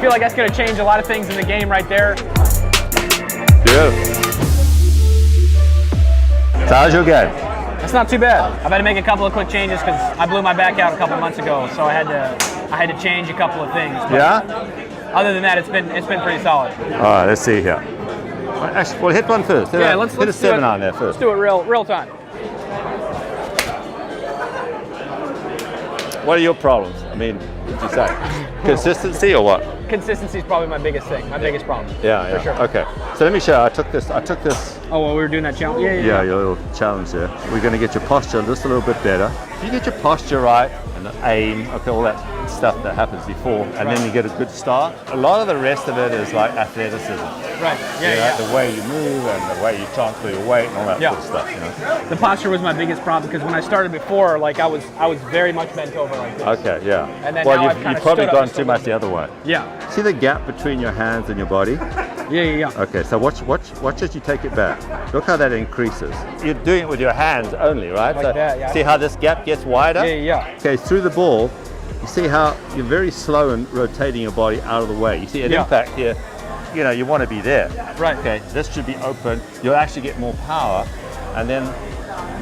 feel like that's going to change a lot of things in the game right there. Yeah. So how's your game? It's not too bad. I've had to make a couple of quick changes because I blew my back out a couple months ago, so I had to change a couple of things. But Yeah? other than that, it's been pretty solid. All right, let's see here. Actually, well, hit one first. Hit a 7 on there first. Let's do it real time. What are your problems? I mean, what did you say? Consistency or what? Consistency is probably my biggest thing, my biggest problem. Yeah, for sure. Okay. So let me show you. I took this. Oh, well, we were doing that challenge? Yeah, your little challenge there. We're going to get your posture just a little bit better. If you get your posture right and the aim, okay, all that stuff that happens before, and then you get a good start. A lot of the rest of it is like athleticism. Right. Yeah. The way you move and the way you transfer your weight and all that sort of stuff. You know? The posture was my biggest problem because when I started before, like I was very much bent over like this. Okay, yeah. And then well, now you've probably gone too much the other way. Yeah. See the gap between your hands and your body? Yeah. Okay, so watch as you take it back. Look how that increases. You're doing it with your hands only, right? Like so that, yeah. See how this gap gets wider? Yeah. Okay, through the ball, you see how you're very slow in rotating your body out of the way. You see an impact here, you want to be there. Right. Okay, this should be open. You'll actually get more power, and then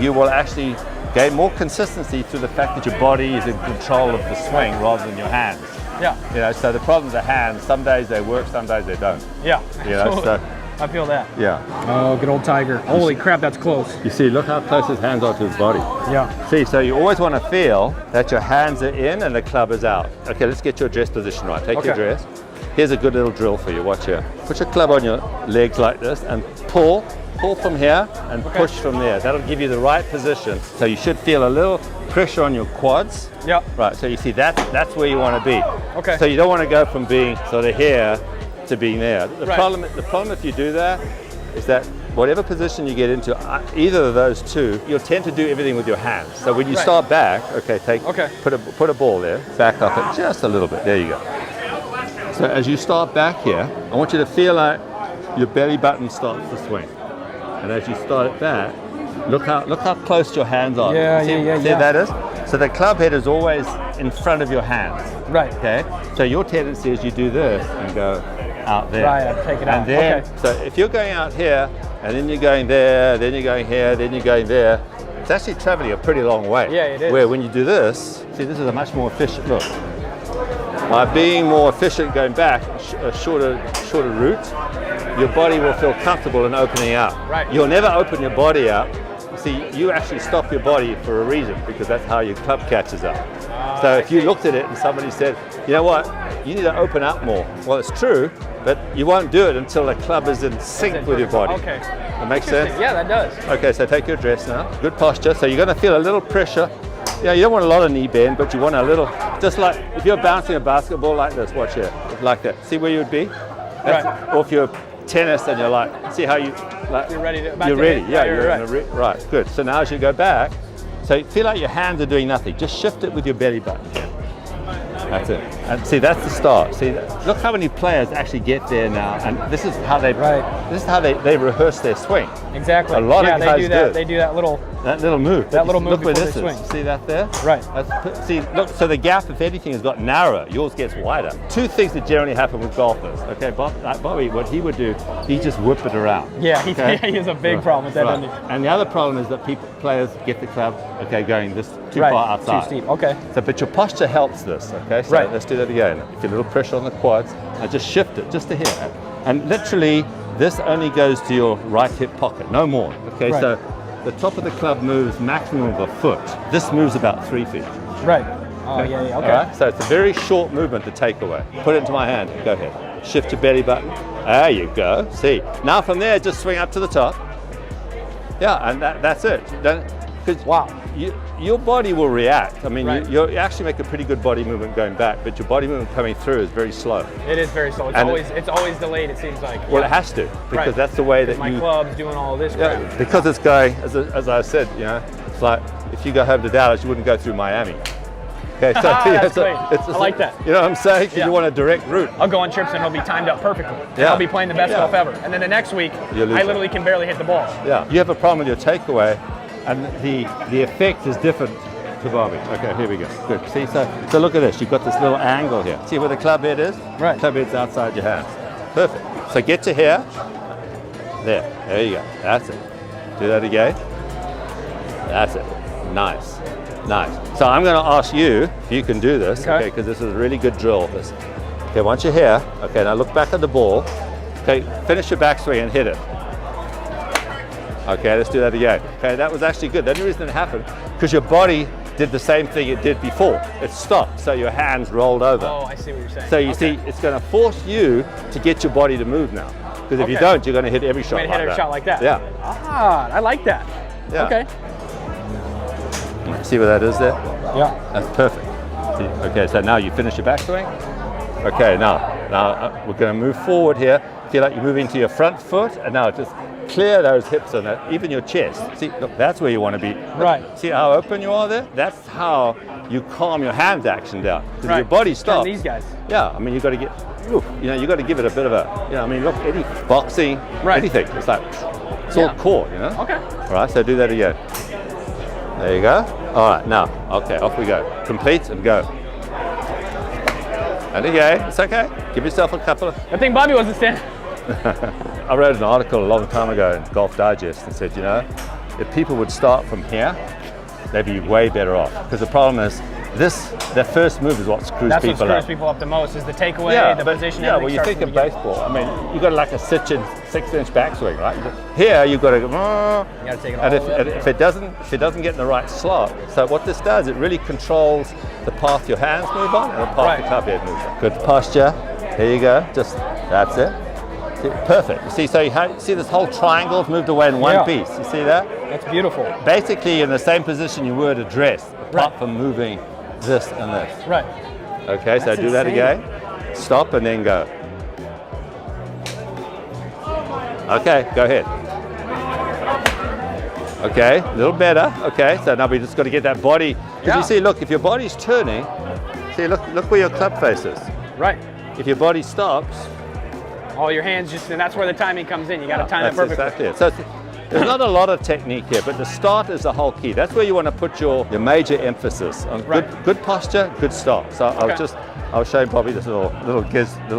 you will actually gain more consistency through the fact that your body is in control of the swing rather than your hands. Yeah. So the problem is the hands, some days they work, some days they don't. Yeah. So I feel that. Yeah. Oh, good old Tiger. Holy crap, that's close. You see, look how close his hands are to his body. Yeah. See, so you always want to feel that your hands are in and the club is out. Okay, let's get your dress position right. Take your dress. Here's a good little drill for you. Watch here. Put your club on your legs like this and pull from here and push from there. That'll give you the right position. So you should feel a little pressure on your quads. Yeah. Right, so you see that's where you want to be. Okay. So you don't want to go from being sort of here to being there. The problem if you do that is that whatever position you get into, either of those two, you'll tend to do everything with your hands. So when you start back, put a ball there, back up it just a little bit. There you go. So as you start back here, I want you to feel like your belly button starts to swing. And as you start it back, look how close your hands are. See that is? So the club head is always in front of your hands. Right. Okay. So your tendency is you do this and go out there. Right, I take it out. And then, so if you're going out here, and then you're going there, then you're going here, then you're going there, it's actually traveling a pretty long way. Yeah, it is. Where when you do this, see, this is a much more efficient look. By being more efficient going back, a shorter route, your body will feel comfortable in opening out. Right. You'll never open your body up. See, you actually stop your body for a reason, because that's how your club catches up. So if you looked at it and somebody said, you know what, you need to open up more. Well, it's true, but you won't do it until the club is in sync with your body. Okay. That makes sense? Yeah, that does. Okay, so take your dress now. Good posture. So you're going to feel a little pressure. Yeah, you don't want a lot of knee bend, but you want a little, just like if you're bouncing a basketball like this, watch here, like that. See where you would be? Right. Or if you're tennis and you're like, see how you, like, you're ready. You're ready. Hit. Yeah, you're right. Right, good. So now as you go back, so feel like your hands are doing nothing. Just shift it with your belly button. That's it. And see, that's the start. See, look how many players actually get there now, and this is how they this is how they rehearse their swing. Exactly. A lot of guys do. They do that little move. Look where this swing. is. See that there? Right. See, look. So the gap, if anything, has got narrower. Yours gets wider. Two things that generally happen with golfers. Okay, Bobby, what he would do, he just whip it around. Yeah, he has a big problem with that, doesn't he? And the other problem is that players get the club, going this too far outside. Too steep. Okay. So, but your posture helps this. Okay. So let's do that again. If you a little pressure on the quads, and just shift it just to here. And literally, this only goes to your right hip pocket, no more. Okay. So the top of the club moves maximum of a foot. This moves about 3 feet. Right. Oh, yeah, okay. All right? So it's a very short movement to take away. Put it into my hand. Go ahead. Shift your belly button. There you go. See. Now from there, just swing up to the top. Yeah, and that's it. Because your body will react. I mean, you actually make a pretty good body movement going back, but your body movement coming through is very slow. It is very slow. It's always delayed, it seems like. Well, it has to, because that's the way that my club's doing all of this crap. Yeah, because it's going, as I said, it's like if you go home to Dallas, you wouldn't go through Miami. Okay, so that's great. I like that. You know what I'm saying? Because you want a direct route. I'll go on trips and it'll be timed up perfectly. Yeah. I'll be playing the best golf ever. And then the next week, I literally can barely hit the ball. Yeah, you have a problem with your takeaway, and the effect is different to Bobby. Okay, here we go. Good. See, so look at this. You've got this little angle here. See where the club head is? Right. Club head's outside your hands. Perfect. So get to here. There you go. That's it. Do that again. That's it. Nice. So I'm going to ask you if you can do this, okay? Because this is a really good drill. This. Okay, once you're here, okay, now look back at the ball. Okay, finish your backswing and hit it. Okay, let's do that again. Okay, that was actually good. The only reason it happened, because your body did the same thing it did before. It stopped, so your hands rolled over. Oh, I see what you're saying. So you see, it's going to force you to get your body to move now. Because if you don't, you're going to hit every shot like that. Hit every shot like that. Yeah. Ah, I like that. Yeah. Okay. See where that is there? Yeah. That's perfect. See, okay, so now you finish your backswing. Okay, now we're going to move forward here. Feel like you're moving to your front foot, and now just clear those hips and even your chest. See, look, that's where you want to be. Right. See how open you are there? That's how you calm your hand action down. Because right. your body stops. These guys. Yeah, I mean, you got to get, you got to give it a bit of a, I mean, look, any boxing, anything. It's like, it's all core, Okay. All right, so do that again. There you go. All right, now, okay, off we go. Complete and go. And again, it's okay. Give yourself a couple of... I think Bobby wasn't standing. I wrote an article a long time ago in Golf Digest and said, if people would start from here, they'd be way better off. Because the problem is, their first move is what screws That's people up. That's what screws people up the most, is the takeaway, the position. Yeah, well, you think of baseball. I mean, you've got like a 6-inch backswing, right? Here, you've got to go, you got to take it all and if it doesn't get in the right slot, so what this does, it really controls the path your hands move on and the path your club head moves on. Good posture. Here you go. Just, that's it. Perfect. You see, so you see this whole triangle's moved away in one piece. You see that? That's beautiful. Basically, in the same position you were to dress, apart from moving this and this. Right. Okay, so do that again. Stop and then go. Okay, go ahead. Okay, a little better. Okay, so now we just got to get that body. Because you see, look, if your body's turning, see, look where your club face is. Right. If your body stops, all your hands and that's where the timing comes in. You got to time it perfectly. Exactly it. So there's not a lot of technique here, but the start is the whole key. That's where you want to put your major emphasis on. Good posture, good start. So I was showing Bobby this little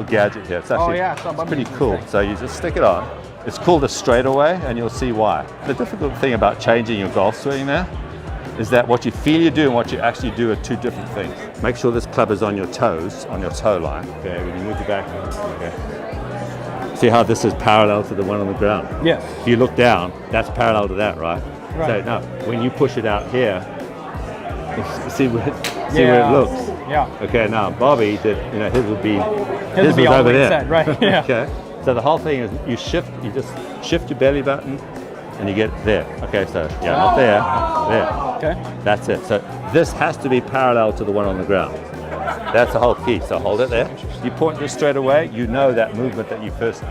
gadget here. It's actually it's pretty cool. So you just stick it on. It's called a straightaway, and you'll see why. The difficult thing about changing your golf swing there is that what you feel you do and what you actually do are two different things. Make sure this club is on your toes, on your toe line. Okay, when you move it back. Okay. See how this is parallel to the one on the ground? Yes. If you look down, that's parallel to that, right? So now, when you push it out here, see where it looks. Yeah. Okay, now Bobby did, his would be over there. Set, right. Yeah. Okay. So the whole thing is you just shift your belly button and you get there. Okay, so not there. Okay. That's it. So this has to be parallel to the one on the ground. That's the whole key. So hold it there. You point this straight away. You know that movement that your first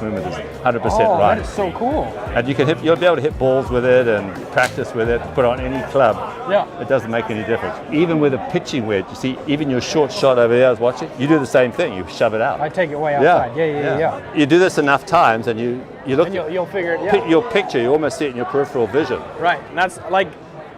movement is 100% right. That is so cool. And you'll be able to hit balls with it and practice with it. Put on any club. Yeah. It doesn't make any difference. Even with a pitching wedge, you see, even your short shot over there, I was watching. You do the same thing. You shove it out. I take it way outside. Yeah. You do this enough times, and you look. And you'll figure it. Yeah. Your picture. You almost see it in your peripheral vision. Right. And that's like.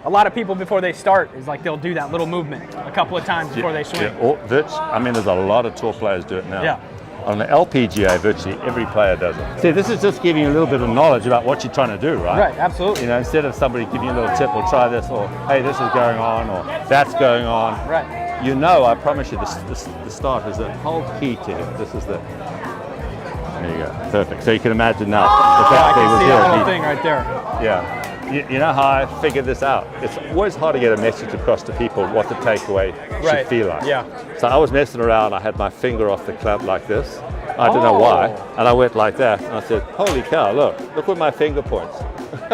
A lot of people before they start is like they'll do that little movement a couple of times before they swing. I mean, there's a lot of tour players do it now. Yeah. On the LPGA, virtually every player does it. See, this is just giving you a little bit of knowledge about what you're trying to do, right? Right, absolutely. Instead of somebody giving you a little tip, or try this, or hey, this is going on, or that's going on. Right. I promise you, the start is the whole key to it. This is the. There you go. Perfect. So you can imagine now. I can see that whole thing right there. Yeah. You know how I figured this out? It's always hard to get a message across to people what the takeaway should feel like. Yeah. So I was messing around. I had my finger off the club like this. I don't know why. And I went like that. And I said, holy cow, look where my finger points.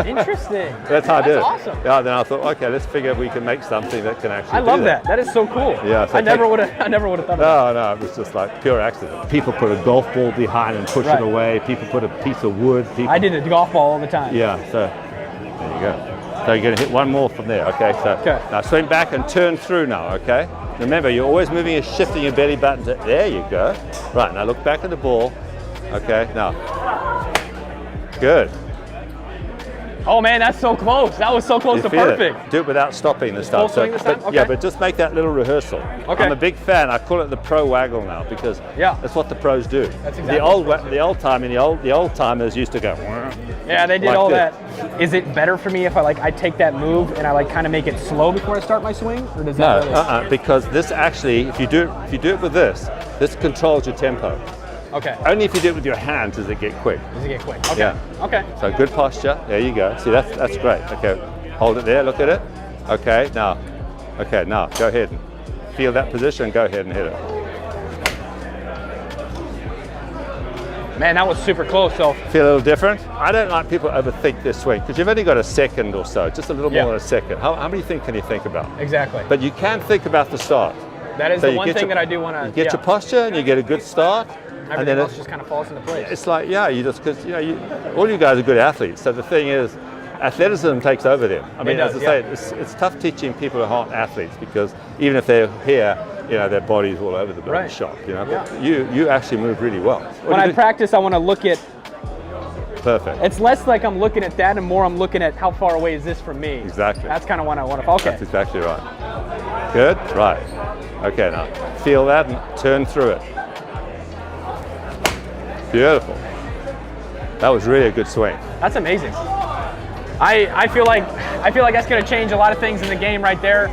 Interesting. That's how I did it. That's awesome. Yeah, then I thought, okay, let's figure if we can make something that can actually do I love that. That is so cool. Yeah. So I never would have thought of that. No, it was just like pure accident. People put a golf ball behind and push it away. People put a piece of wood. I did a golf ball all the time. Yeah, so there you go. So you're going to hit one more from there, okay? So now swing back and turn through now, okay? Remember, you're always moving and shifting your belly button. There you go. Right, now look back at the ball. Okay, now. Good. Oh man, that's so close. That was so close You to feel perfect. it. Do it without stopping the full stuff. swing this time? But, Okay. Yeah, but just make that little rehearsal. Okay. I'm a big fan. I call it the pro waggle now because that's what the pros do. That's exactly the old timers used to go. Yeah, they did like all this. that. Is it better for me if I take that move and I kind of make it slow before I start my swing, or does that? No, because this actually, if you do it with this controls your tempo. Okay. Only if you do it with your hands does it get quick. Does it get quick? Okay. Yeah. Okay. So good posture. There you go. See, that's great. Okay, hold it there. Look at it. Okay, now go ahead and feel that position. Go ahead and hit it. Man, that was super close. So Feel a little different? I don't like people overthink their swing because you've only got a second or so, just a little more than a second. How many things can you think about? exactly. But you can think about the start. That is So the you one get thing your- that I do want to. You get your posture and you get a good start. Everything and then else just kind of falls into place. it's like, you just, because all you guys are good athletes. So the thing is, athleticism takes over them. I mean, does, as I say, it's tough teaching people who aren't athletes because even if they're here, their body's all over the bloody shop. But you actually move really well. When I practice, I want to look at. Perfect. It's less like I'm looking at that and more I'm looking at how far away is this from me. Exactly. That's kind of what I want to. Okay. That's exactly right. Good. Right. Okay. Now feel that and turn through it. Beautiful. That was really a good swing. That's amazing. I feel like that's going to change a lot of things in the game right there.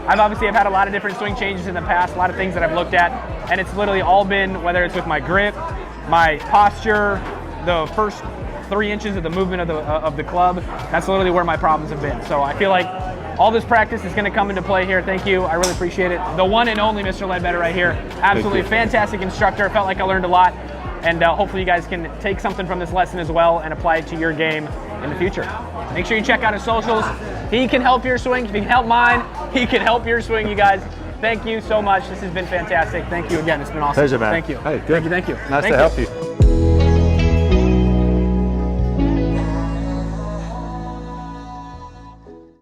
I've had a lot of different swing changes in the past, a lot of things that I've looked at, and it's literally all been whether it's with my grip, my posture, the first 3 inches of the movement of the club. That's literally where my problems have been. So I feel like all this practice is going to come into play here. Thank you. I really appreciate it. The one and only Mr. Leadbetter right here. Absolutely fantastic instructor. Felt like I learned a lot. And hopefully you guys can take something from this lesson as well and apply it to your game in the future. Make sure you check out his socials. He can help your swing. If he can help mine, he can help your swing, you guys. Thank you so much. This has been fantastic. Thank you again. It's been awesome. Pleasure, man. Thank you. Hey, good. Thank you. Nice to help you.